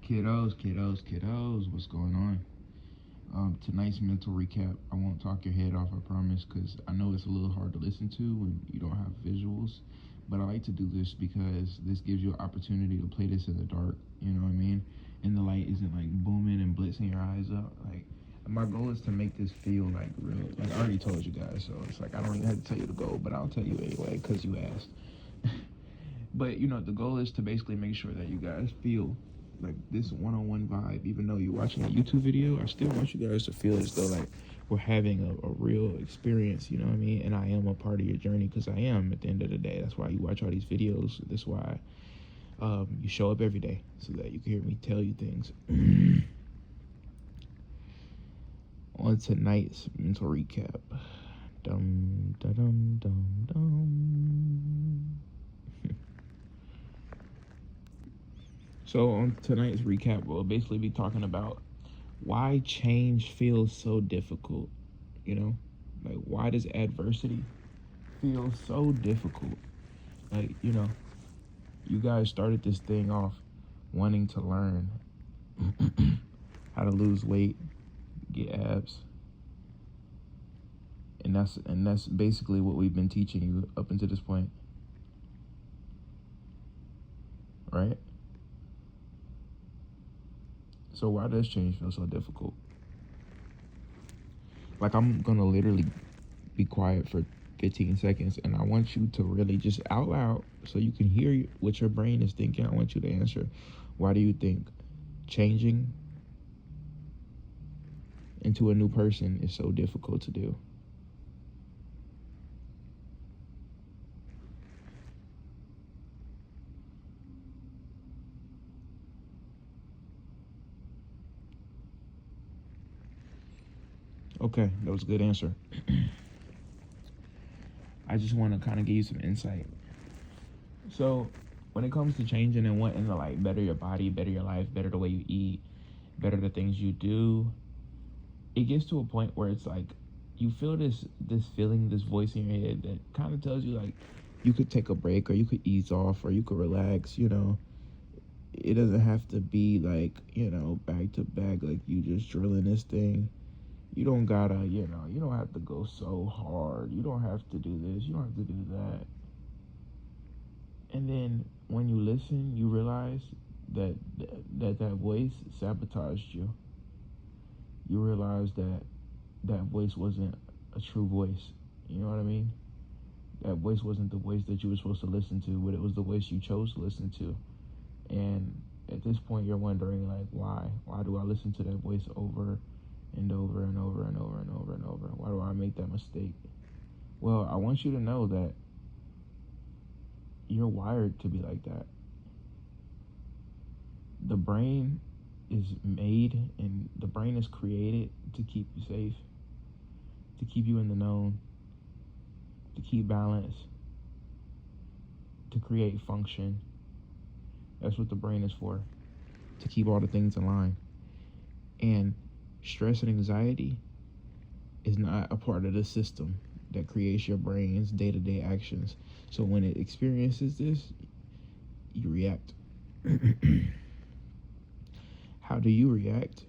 Kiddos, what's going on? Tonight's mental recap, I won't talk your head off, I promise, because I know it's a little hard to listen to when you don't have visuals. But I like to do this because this gives you an opportunity to play this in the dark, you know what I mean? And the light isn't like booming and blitzing your eyes up. Like, my goal is to make this feel like real. Like, I already told you guys, so it's like I don't even have to tell you the goal, but I'll tell you anyway because you asked. But the goal is to basically make sure that you guys feel like this one-on-one vibe. Even though you're watching a YouTube video, I still want you guys to feel as though like we're having a real experience, you know what I mean? And I am a part of your journey because I am at the end of the day. That's why you watch all these videos. That's why you show up every day so that you can hear me tell you things. On tonight's mental recap. Dum da dum dum dum. So on tonight's recap, we'll basically be talking about why change feels so difficult. Like why does adversity feel so difficult? Like, you guys started this thing off wanting to learn how to lose weight, get abs. And that's basically what we've been teaching you up until this point. Right? So why does change feel so difficult? Like, I'm gonna literally be quiet for 15 seconds and I want you to really just out loud so you can hear what your brain is thinking. I want you to answer, why do you think changing into a new person is so difficult to do? Okay, that was a good answer. I just want to kind of give you some insight. So when it comes to changing and wanting to like better your body, better your life, better the way you eat, better the things you do, it gets to a point where it's like you feel this feeling, this voice in your head that kind of tells you like you could take a break or you could ease off or you could relax. It doesn't have to be like back to back, like you just drilling this thing. You don't gotta, you don't have to go so hard. You don't have to do this. You don't have to do that. And then when you listen, you realize that voice sabotaged you. You realize that voice wasn't a true voice. You know what I mean? That voice wasn't the voice that you were supposed to listen to, but it was the voice you chose to listen to. And at this point, you're wondering, like, why? Why do I listen to that voice over and over and over and over and over and over? Why do I make that mistake? Well, I want you to know that you're wired to be like that. The brain is made and the brain is created to keep you safe, to keep you in the known, to keep balance, to create function. That's what the brain is for, to keep all the things in line. And stress and anxiety is not a part of the system that creates your brain's day-to-day actions. So when it experiences this, you react. How do you react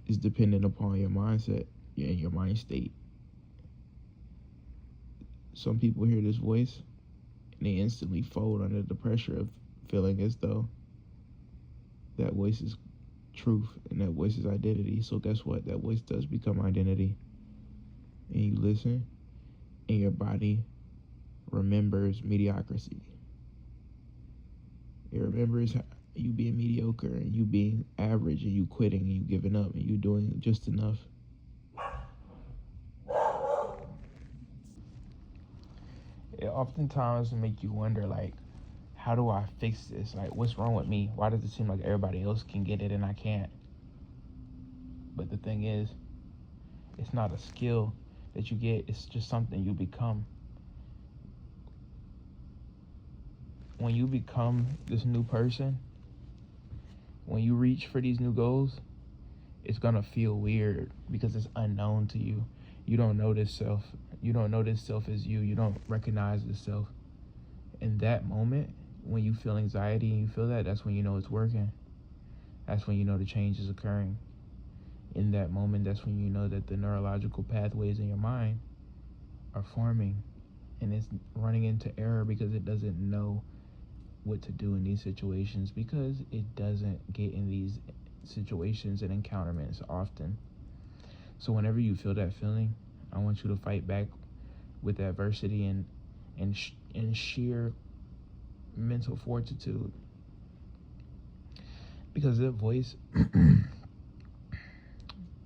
is dependent upon your mindset and your mind state. Some people hear this voice and they instantly fold under the pressure of feeling as though that voice is truth and that voice is identity. So guess what? That voice does become identity. And you listen and your body remembers mediocrity. It remembers you being mediocre and you being average and you quitting and you giving up and you doing just enough. It oftentimes make you wonder, like, how do I fix this? Like, what's wrong with me? Why does it seem like everybody else can get it and I can't? But the thing is, it's not a skill that you get. It's just something you become. When you become this new person, when you reach for these new goals, it's gonna feel weird because it's unknown to you. You don't know this self. You don't know this self as you. You don't recognize this self. In that moment, when you feel anxiety and you feel that, that's when you know it's working. That's when you know the change is occurring. In that moment, that's when you know that the neurological pathways in your mind are forming, and it's running into error because it doesn't know what to do in these situations, because it doesn't get in these situations and encounterments often. So whenever you feel that feeling, I want you to fight back with adversity and sheer mental fortitude, because that voice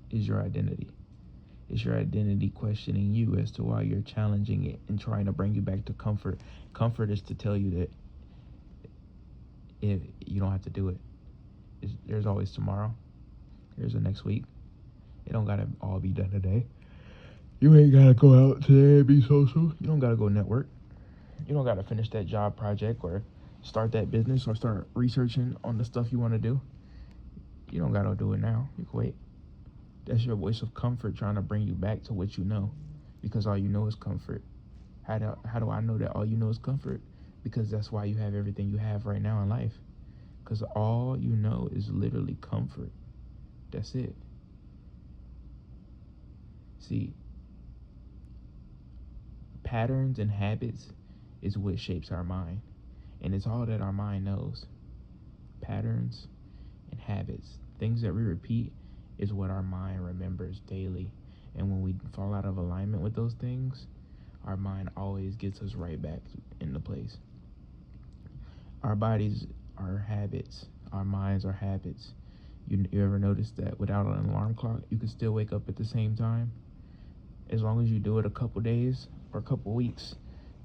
is your identity. It's your identity questioning you as to why you're challenging it and trying to bring you back to comfort. Comfort is to tell you that if you don't have to do it. There's always tomorrow. There's the next week. It don't gotta all be done today. You ain't gotta go out today and be social. You don't gotta go network. You don't gotta finish that job project or start that business or start researching on the stuff you want to do. You don't gotta do it now. You can wait. That's your voice of comfort trying to bring you back to what you know, because all you know is comfort. How do I know that all you know is comfort? Because that's why you have everything you have right now in life. Because all you know is literally comfort. That's it. See, patterns and habits is what shapes our mind. And it's all that our mind knows. Patterns and habits. Things that we repeat is what our mind remembers daily. And when we fall out of alignment with those things, our mind always gets us right back into place. Our bodies are habits. Our minds are habits. You ever notice that without an alarm clock, you can still wake up at the same time? As long as you do it a couple days or a couple weeks,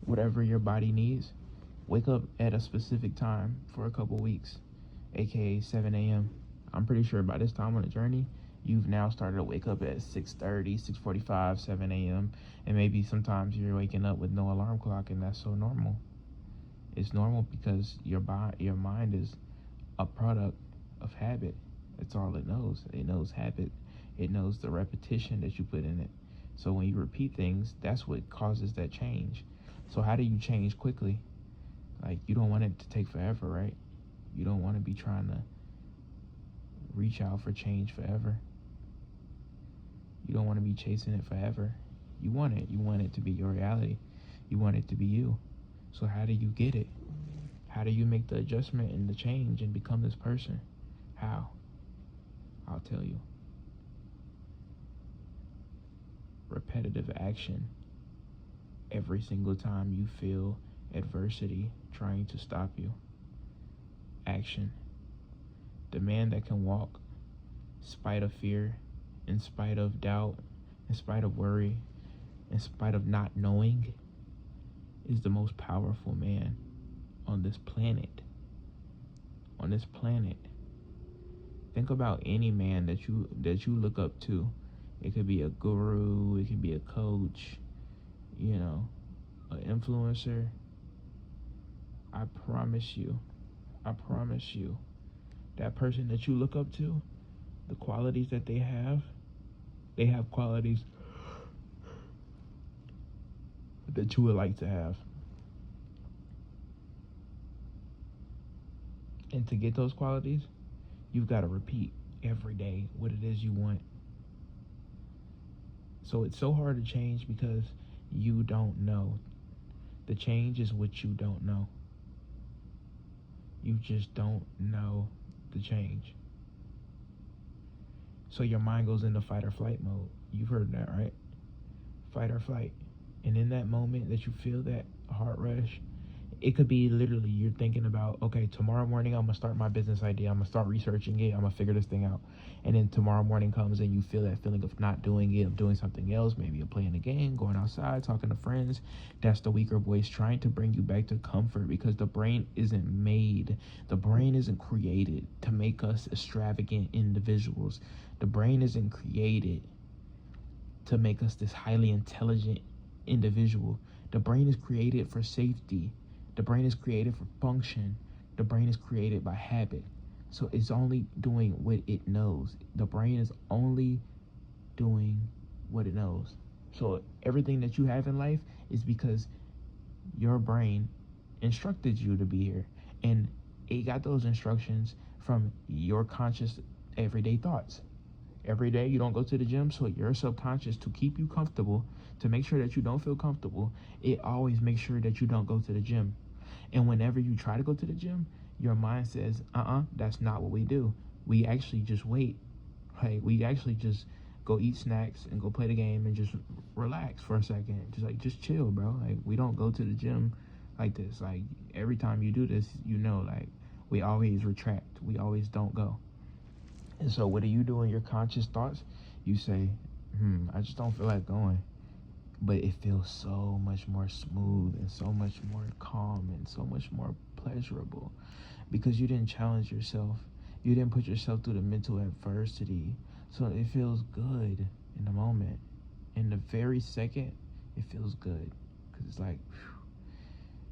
whatever your body needs, wake up at a specific time for a couple weeks, aka 7 a.m. I'm pretty sure by this time on the journey, you've now started to wake up at 6:30, 6:45, 7 a.m. And maybe sometimes you're waking up with no alarm clock, and that's so normal. It's normal because your mind is a product of habit. That's all it knows. It knows habit. It knows the repetition that you put in it. So when you repeat things, that's what causes that change. So how do you change quickly? Like, you don't want it to take forever, right? You don't want to be trying to reach out for change forever. You don't want to be chasing it forever. You want it. You want it to be your reality. You want it to be you. So how do you get it? How do you make the adjustment and the change and become this person? How? I'll tell you. Repetitive action. Every single time you feel adversity trying to stop you. Action. The man that can walk in spite of fear, in spite of doubt, in spite of worry, in spite of not knowing, is the most powerful man on this planet. On this planet. Think about any man that you look up to. It could be a guru, it could be a coach, an influencer. I promise you, that person that you look up to, the qualities that they have qualities that you would like to have. And to get those qualities, you've got to repeat every day what it is you want. So it's so hard to change because you don't know. The change is what you don't know. You just don't know the change. So your mind goes into fight or flight mode. You've heard that, right? Fight or flight. And in that moment that you feel that heart rush, it could be literally you're thinking about, okay, tomorrow morning I'm going to start my business idea. I'm going to start researching it. I'm going to figure this thing out. And then tomorrow morning comes and you feel that feeling of not doing it, of doing something else. Maybe you're playing a game, going outside, talking to friends. That's the weaker voice trying to bring you back to comfort, because the brain isn't created to make us extravagant individuals. The brain isn't created to make us this highly intelligent individual. The brain is created for safety. The brain is created for function. The brain is created by habit. So it's only doing what it knows. The brain is only doing what it knows. So everything that you have in life is because your brain instructed you to be here. And it got those instructions from your conscious everyday thoughts. Every day you don't go to the gym, so your subconscious, to keep you comfortable, to make sure that you don't feel comfortable, it always makes sure that you don't go to the gym. And whenever you try to go to the gym, your mind says, that's not what we do. We actually just wait. Hey, we actually just go eat snacks and go play the game and just relax for a second. Just chill, bro. Like, we don't go to the gym like this. Like, every time you do this, like, we always retract. We always don't go. And so what do you do in your conscious thoughts? You say, I just don't feel like going. But it feels so much more smooth and so much more calm and so much more pleasurable because you didn't challenge yourself. You didn't put yourself through the mental adversity. So it feels good in the moment. In the very second, it feels good because it's like,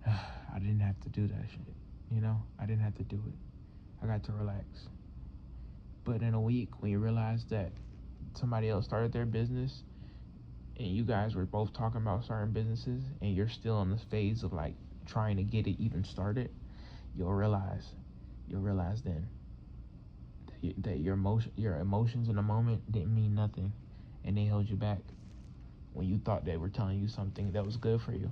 I didn't have to do that shit. I didn't have to do it. I got to relax. But in a week, when you realize that somebody else started their business and you guys were both talking about starting businesses and you're still in this phase of like trying to get it even started, you'll realize then that your emotions in the moment didn't mean nothing and they held you back when you thought they were telling you something that was good for you.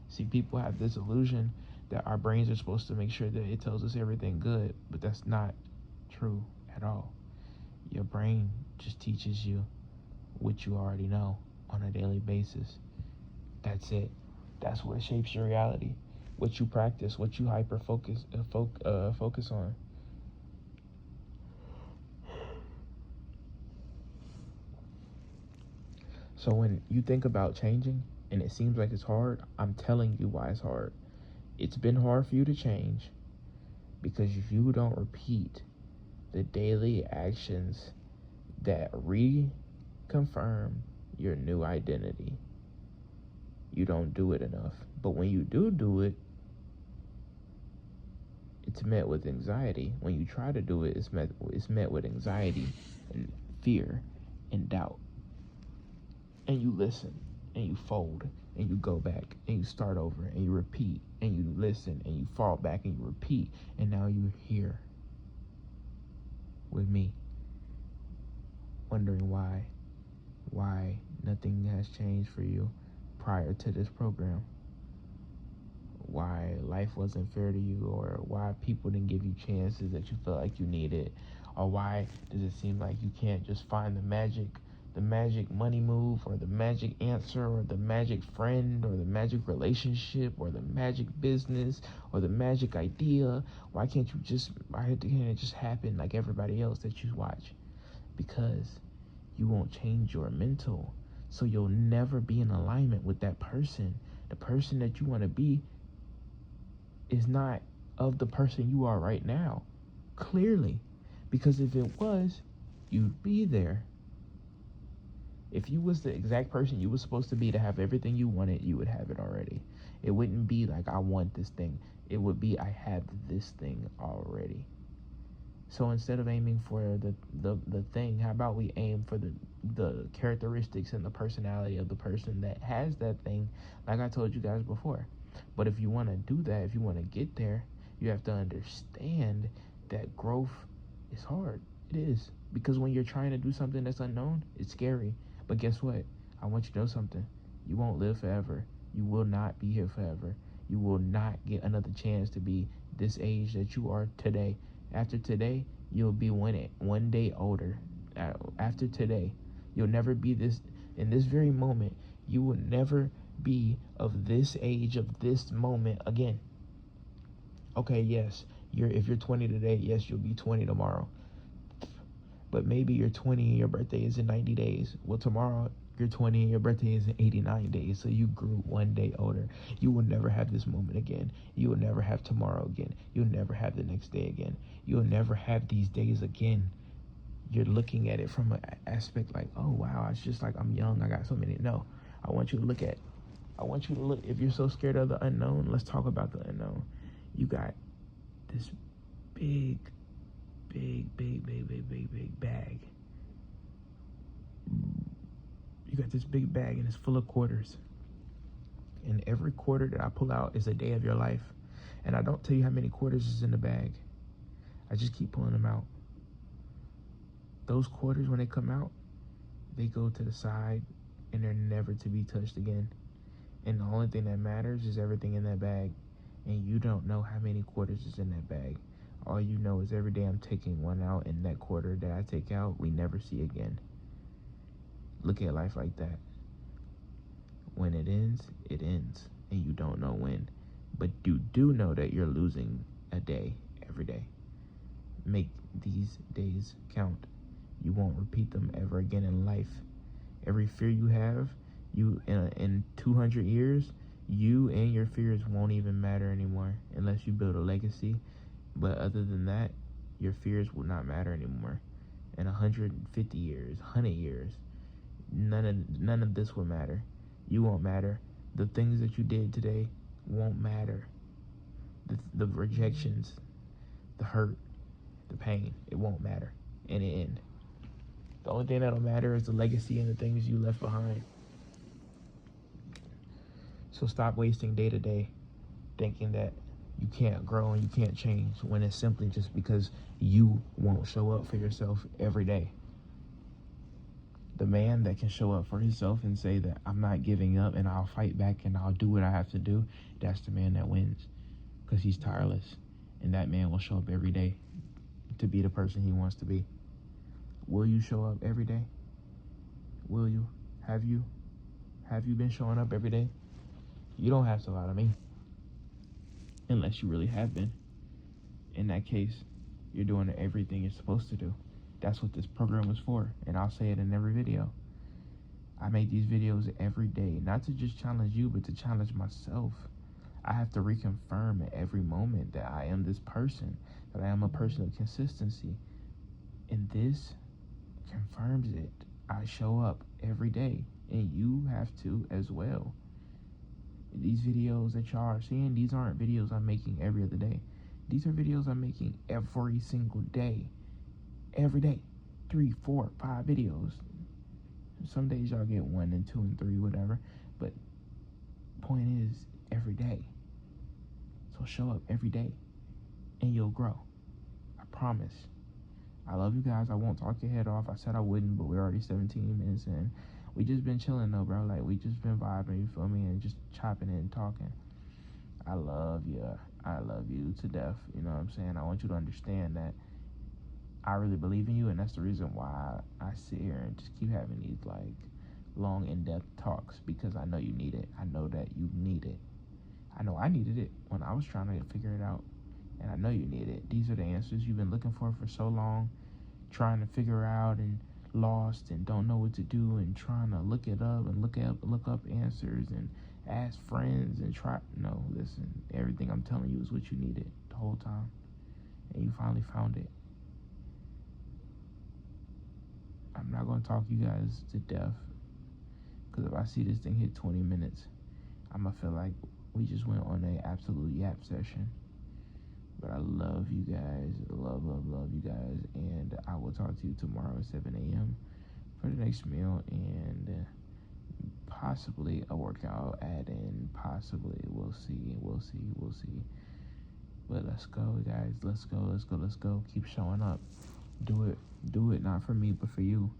See, people have this illusion that our brains are supposed to make sure that it tells us everything good, but that's not true at all. Your brain just teaches you what you already know on a daily basis. That's it. That's what shapes your reality. What you practice, what you hyper focus on. So when you think about changing and it seems like it's hard, I'm telling you why it's hard. It's been hard for you to change because you don't repeat the daily actions that reconfirm your new identity. You don't do it enough. But when you do it, it's met with anxiety. When you try to do it, it's met with anxiety and fear and doubt. And you listen and you fold and you go back and you start over and you repeat and you listen and you fall back and you repeat, and now you're here with me wondering why nothing has changed for you prior to this program, why life wasn't fair to you, or why people didn't give you chances that you felt like you needed, or why does it seem like you can't just find the magic money move, or the magic answer, or the magic friend, or the magic relationship, or the magic business, or the magic idea? Why can't it just happen like everybody else that you watch? Because you won't change your mental, so you'll never be in alignment with that person. The person that you want to be is not of the person you are right now, clearly, because if it was, you'd be there. If you was the exact person you were supposed to be to have everything you wanted, you would have it already. It wouldn't be like, I want this thing. It would be, I have this thing already. So instead of aiming for the thing, how about we aim for the characteristics and the personality of the person that has that thing, like I told you guys before. But if you want to do that, if you want to get there, you have to understand that growth is hard. It is. Because when you're trying to do something that's unknown, it's scary. But guess what? I want you to know something. You won't live forever. You will not be here forever. You will not get another chance to be this age that you are today. After today, you'll be one day older. After today, you'll never be this. In this very moment, you will never be of this age, of this moment again. Okay, yes, if you're 20 today, yes, you'll be 20 tomorrow. But maybe you're 20 and your birthday is in 90 days. Well, tomorrow you're 20 and your birthday is in 89 days. So you grew one day older. You will never have this moment again. You will never have tomorrow again. You'll never have the next day again. You'll never have these days again. You're looking at it from an aspect like, oh, wow, it's just like I'm young. I got so many. No, I want you to look, if you're so scared of the unknown, let's talk about the unknown. You got this big bag. You got this big bag and it's full of quarters. And every quarter that I pull out is a day of your life. And I don't tell you how many quarters is in the bag. I just keep pulling them out. Those quarters, when they come out, they go to the side and they're never to be touched again. And the only thing that matters is everything in that bag. And you don't know how many quarters is in that bag. All you know is every day I'm taking one out, and that quarter that I take out, we never see again. Look at life like that. When it ends, and you don't know when. But you do know that you're losing a day every day. Make these days count. You won't repeat them ever again in life. Every fear you have, in 200 years, you and your fears won't even matter anymore unless you build a legacy. But other than that, your fears will not matter anymore. In 150 years, 100 years, none of this will matter. You won't matter. The things that you did today won't matter. The rejections, the hurt, the pain, it won't matter in the end. The only thing that'll matter is the legacy and the things you left behind. So stop wasting day to day thinking that you can't grow and you can't change when it's simply just because you won't show up for yourself every day. The man that can show up for himself and say that I'm not giving up and I'll fight back and I'll do what I have to do, that's the man that wins, because he's tireless. And that man will show up every day to be the person he wants to be. Will you show up every day? Will you? Have you? Have you been showing up every day? You don't have to lie to me. Unless you really have been. In that case, you're doing everything you're supposed to do. That's what this program was for. And I'll say it in every video. I make these videos every day, not to just challenge you, but to challenge myself. I have to reconfirm at every moment that I am this person, that I am a person of consistency. And this confirms it. I show up every day, and you have to as well. These videos that y'all are seeing, these aren't videos I'm making every other day. These are videos I'm making every single day. Every day. 3, 4, 5 videos. Some days y'all get 1 and 2 and 3, whatever. But point is, every day. So show up every day, and you'll grow. I promise. I love you guys. I won't talk your head off. I said I wouldn't, but we're already 17 minutes in. We just been chilling though, bro. Like, we just been vibing, you feel me? And just chopping it and talking. I love you. I love you to death. You know what I'm saying? I want you to understand that I really believe in you, and that's the reason why I sit here and just keep having these, like, long, in-depth talks, because I know you need it. I know that you need it. I know I needed it when I was trying to figure it out, and I know you need it. These are the answers you've been looking for so long, trying to figure out and lost and don't know what to do and trying to look it up and look up answers and ask friends and try. No, listen, everything I'm telling you is what you needed the whole time, and you finally found it. I'm not going to talk you guys to death, because if I see this thing hit 20 minutes, I'm going to feel like we just went on an absolute yap session. But I love you guys. Love you guys. And I will talk to you tomorrow at 7 a.m. for the next meal and possibly a workout add-in. Possibly. We'll see. But let's go, guys. Let's go. Keep showing up. Do it not for me, but for you.